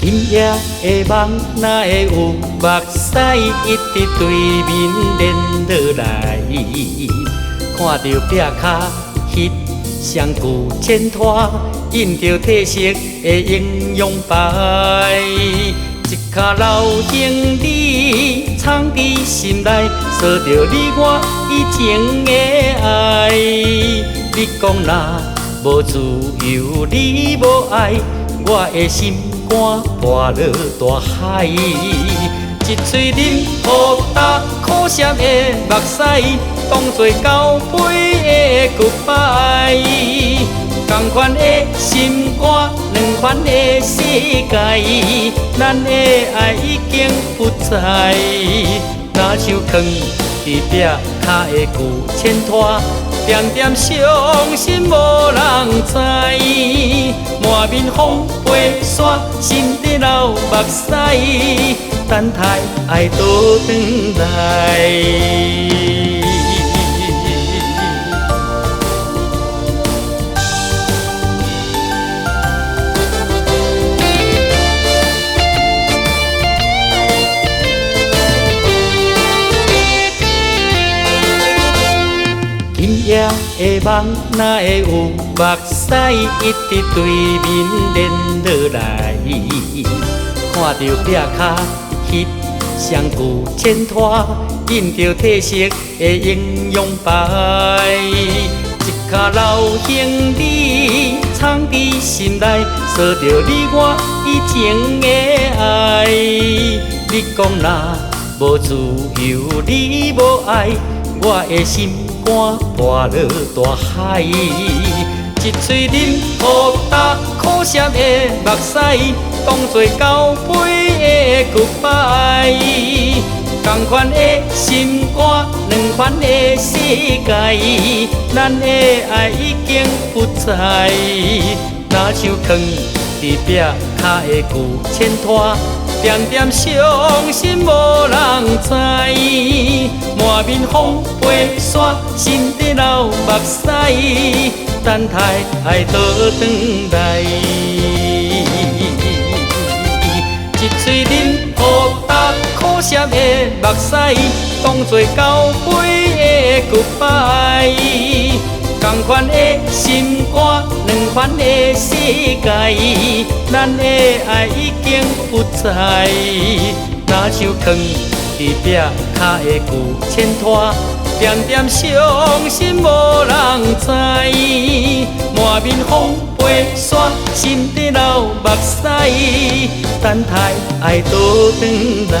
今夜的梦哪会有目屎一直对面连落来？看着壁骹迄双旧千拖，印着褪色的英勇牌。一脚老行李藏伫心内，锁着你我以前的爱。你讲若无自由，你无爱，我的心肝破落大海。一嘴饮予干苦涩的目屎，当作交配的 goodbye。同款的心肝，两款的世界，咱的爱已经不在。若像藏伫壁骹的旧千拖，点点伤心无人知。满面风飞沙，心底流目屎，等待爱倒转来。今夜的梦哪会有目屎一直对面连落来？看着壁骹迄双旧千拖，印着褪色的英勇牌。一脚老行李藏伫心内，锁着你我以前的爱。你讲若无自由，你无爱，我的心肝破落大海。一嘴饮予干苦涩的目屎，当作交配的 goodbye。同款的心肝，两款的世界，咱的爱已经不在。若像藏伫壁骹的旧千拖，点点伤心无人知。满面风飞沙，心底流目屎，等待爱倒转来。一嘴饮予干苦涩的目屎，当作交配的 goodbye。同款的心肝，两款的世界，咱的爱已经不在。若像藏伫壁骹的旧千拖，点点伤心无人知。满面风飞沙，心底流目屎，等待爱倒转来。